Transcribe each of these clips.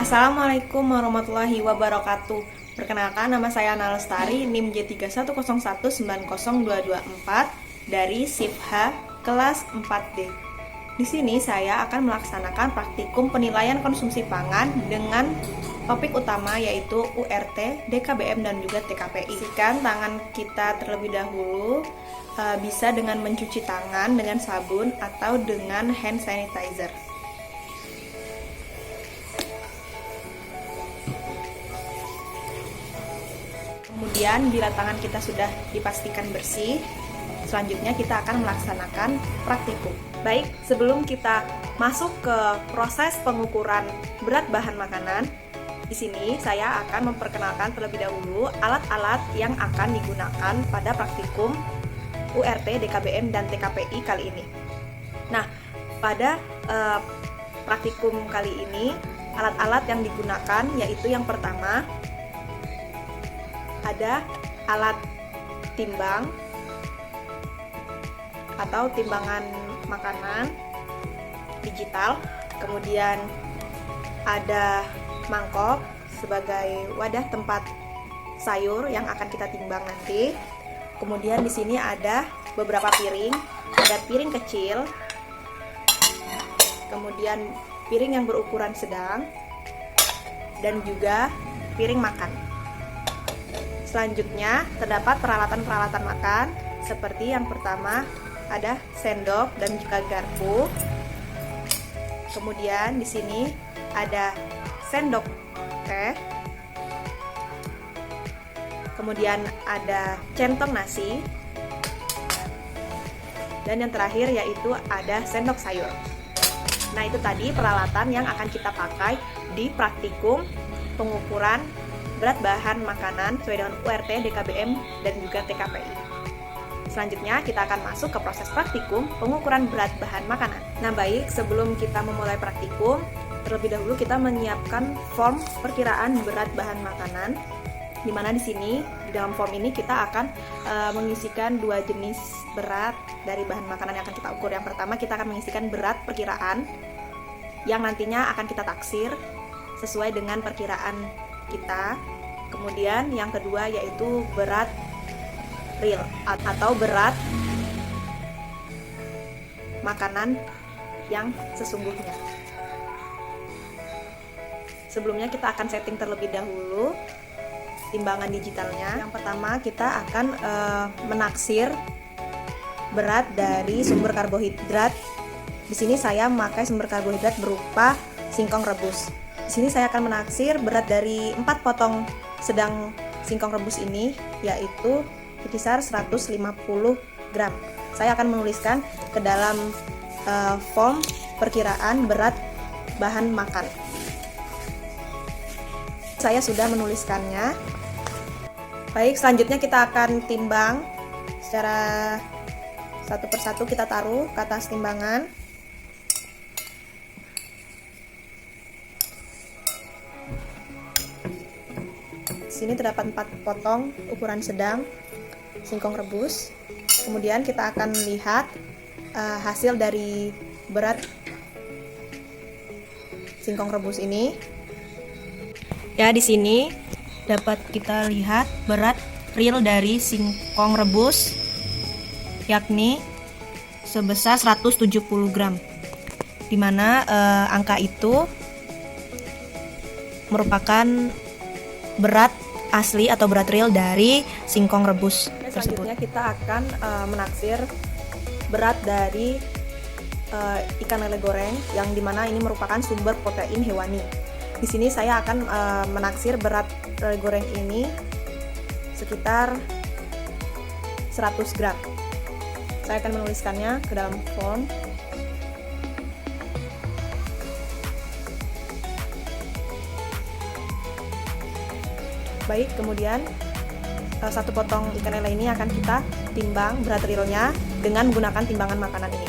Assalamualaikum warahmatullahi wabarakatuh. Perkenalkan, nama saya Ana Lestari, NIM J31019024 dari SIP-H kelas 4D. Di sini saya akan melaksanakan praktikum penilaian konsumsi pangan dengan topik utama yaitu URT, DKBM, dan juga TKPI. Bersihkan tangan kita terlebih dahulu, bisa dengan mencuci tangan dengan sabun atau dengan hand sanitizer. Kemudian bila tangan kita sudah dipastikan bersih, selanjutnya kita akan melaksanakan praktikum. Baik, sebelum kita masuk ke proses pengukuran berat bahan makanan, di sini saya akan memperkenalkan terlebih dahulu alat-alat yang akan digunakan pada praktikum URT, DKBM, dan TKPI kali ini. Nah, pada praktikum kali ini, alat-alat yang digunakan yaitu yang pertama, ada alat timbang atau timbangan makanan digital, kemudian ada mangkok sebagai wadah tempat sayur yang akan kita timbang nanti. Kemudian di sini ada beberapa piring, ada piring kecil, kemudian piring yang berukuran sedang, dan juga piring makan. Selanjutnya terdapat peralatan-peralatan makan seperti yang pertama ada sendok dan juga garpu. Kemudian di sini ada sendok teh. Kemudian ada centong nasi. Dan yang terakhir yaitu ada sendok sayur. Nah, itu tadi peralatan yang akan kita pakai di praktikum pengukuran berat bahan makanan sesuai dengan URT, DKBM, dan juga TKPI. Selanjutnya kita akan masuk ke proses praktikum pengukuran berat bahan makanan. Nah, baik, sebelum kita memulai praktikum, terlebih dahulu kita menyiapkan form perkiraan berat bahan makanan, di mana di sini di dalam form ini kita akan mengisikan dua jenis berat dari bahan makanan yang akan kita ukur. Yang pertama, kita akan mengisikan berat perkiraan yang nantinya akan kita taksir sesuai dengan perkiraan kita. Kemudian yang kedua yaitu berat real atau berat makanan yang sesungguhnya. Sebelumnya kita akan setting terlebih dahulu timbangan digitalnya. Yang pertama kita akan menaksir berat dari sumber karbohidrat. Di sini saya memakai sumber karbohidrat berupa singkong rebus. Di sini saya akan menaksir berat dari 4 potong sedang singkong rebus ini, yaitu berkisar 150 gram. Saya akan menuliskan ke dalam form perkiraan berat bahan makan. Saya sudah menuliskannya. Baik, selanjutnya kita akan timbang secara satu persatu. Kita taruh ke atas timbangan. Sini terdapat 4 potong ukuran sedang singkong rebus. Kemudian kita akan lihat hasil dari berat singkong rebus ini. Ya, di sini dapat kita lihat berat real dari singkong rebus yakni sebesar 170 gram. Di mana angka itu merupakan berat asli atau berat real dari singkong rebus tersebut. Selanjutnya kita akan menaksir berat dari ikan lele goreng yang dimana ini merupakan sumber protein hewani. Di sini saya akan menaksir berat lele goreng ini sekitar 100 gram. Saya akan menuliskannya ke dalam form. Baik, kemudian satu potong ikan lele ini akan kita timbang berat realnya dengan menggunakan timbangan makanan ini.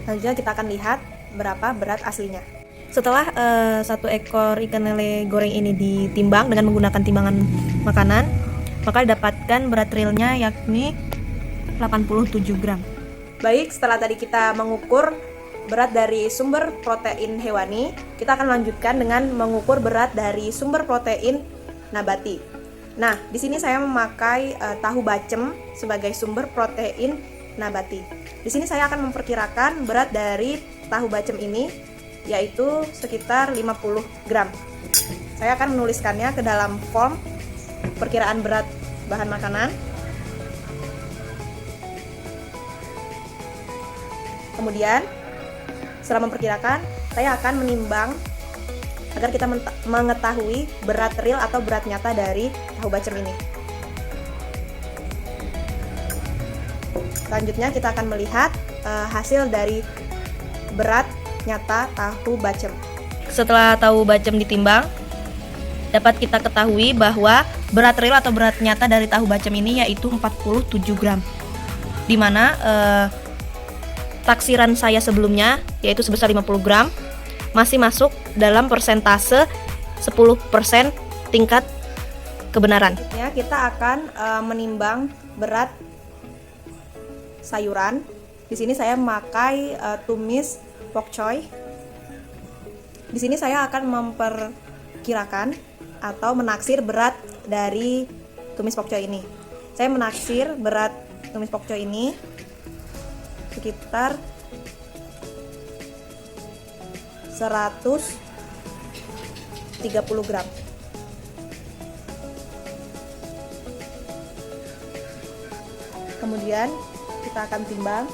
Selanjutnya kita akan lihat berapa berat aslinya. Setelah satu ekor ikan lele goreng ini ditimbang dengan menggunakan timbangan makanan, maka didapatkan berat realnya yakni 87 gram. Baik, setelah tadi kita mengukur berat dari sumber protein hewani, kita akan lanjutkan dengan mengukur berat dari sumber protein nabati. Nah, di sini saya memakai tahu bacem sebagai sumber protein nabati. Di sini saya akan memperkirakan berat dari tahu bacem ini yaitu sekitar 50 gram. Saya akan menuliskannya ke dalam form perkiraan berat bahan makanan. Kemudian setelah memperkirakan, saya akan menimbang agar kita mengetahui berat real atau berat nyata dari tahu bacem ini. Selanjutnya kita akan melihat hasil dari berat nyata tahu bacem. Setelah tahu bacem ditimbang, dapat kita ketahui bahwa berat real atau berat nyata dari tahu bacem ini yaitu 47 gram. Dimana taksiran saya sebelumnya yaitu sebesar 50 gram masih masuk dalam persentase 10% tingkat kebenaran. Selanjutnya kita akan menimbang berat sayuran. Di sini saya memakai tumis bok choy. Di sini saya akan memperkirakan atau menaksir berat dari tumis bok choy ini. Saya menaksir berat tumis bok choy ini sekitar 130 gram. Kemudian kita akan timbang.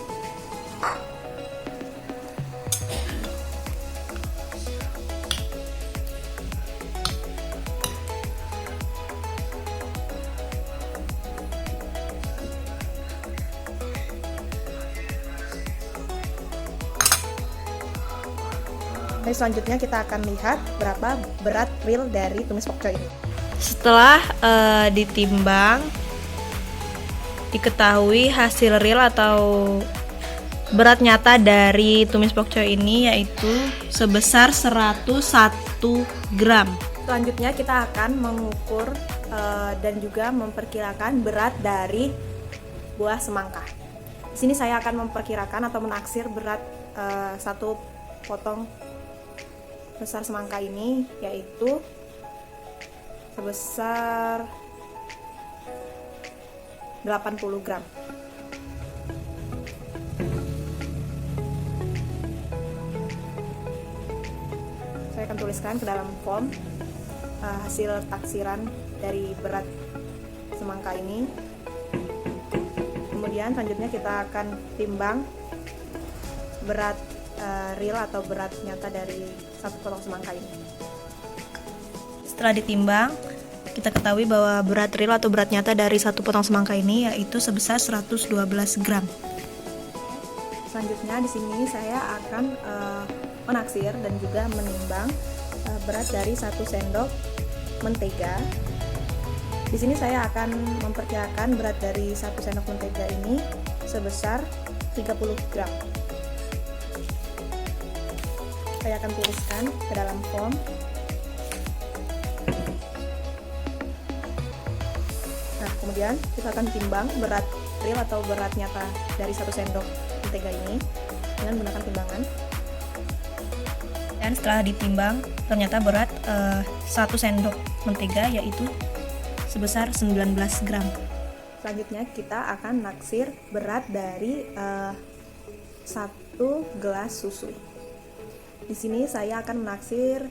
Dan selanjutnya kita akan lihat berapa berat real dari tumis bok choy ini. Setelah ditimbang, diketahui hasil real atau berat nyata dari tumis bok choy ini yaitu sebesar 101 gram. Selanjutnya kita akan mengukur dan juga memperkirakan berat dari buah semangka. Di sini saya akan memperkirakan atau menaksir berat satu potong besar semangka ini yaitu sebesar 80 gram. Saya akan tuliskan ke dalam form hasil taksiran dari berat semangka ini. Kemudian selanjutnya kita akan timbang berat real atau berat nyata dari satu potong semangka ini. Setelah ditimbang, kita ketahui bahwa berat real atau berat nyata dari satu potong semangka ini yaitu sebesar 112 gram. Selanjutnya di sini saya akan menaksir dan juga menimbang berat dari 1 sendok mentega. Di sini saya akan memperkirakan berat dari 1 sendok mentega ini sebesar 30 gram. Saya akan tuliskan ke dalam form. Nah, kemudian kita akan timbang berat real atau berat nyata dari 1 sendok mentega ini dengan menggunakan timbangan. Dan setelah ditimbang, ternyata berat 1 sendok mentega yaitu sebesar 19 gram. Selanjutnya kita akan naksir berat dari 1 gelas susu. Di sini saya akan menaksir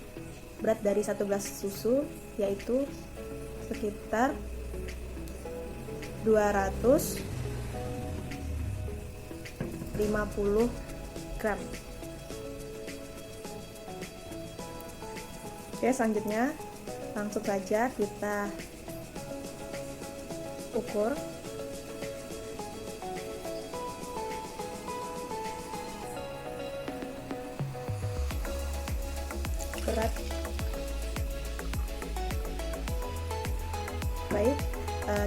berat dari 1 gelas susu yaitu sekitar 250 gram. Oke, selanjutnya langsung saja kita ukur. Berat. Baik,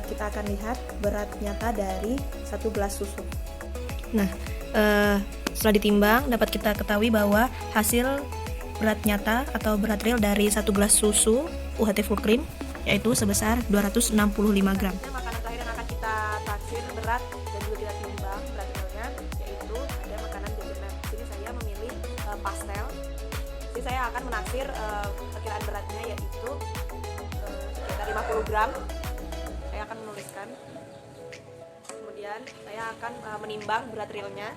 kita akan lihat berat nyata dari 1 gelas susu. Nah, setelah ditimbang dapat kita ketahui bahwa hasil berat nyata atau berat real dari 1 gelas susu UHT full cream yaitu sebesar 265 gram. Makanan terakhir yang akan kita taksir berat dan juga kita timbang berat realnya, yaitu ada makanan jajanan. Di sini saya memilih pastel. Jadi saya akan menaksir perkiraan beratnya yaitu sekitar 50 gram. Saya akan menuliskan. Kemudian saya akan menimbang berat realnya.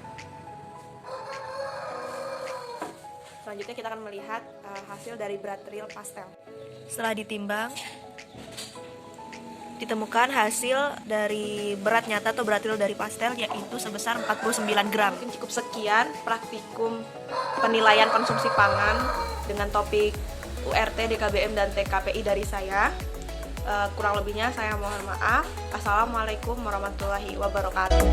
Selanjutnya kita akan melihat hasil dari berat real pastel. Setelah ditimbang, ditemukan hasil dari berat nyata atau berat real dari pastel yaitu sebesar 49 gram. Mungkin cukup sekian praktikum penilaian konsumsi pangan dengan topik URT, DKBM, dan TKPI dari saya. Kurang lebihnya saya mohon maaf. Assalamualaikum warahmatullahi wabarakatuh.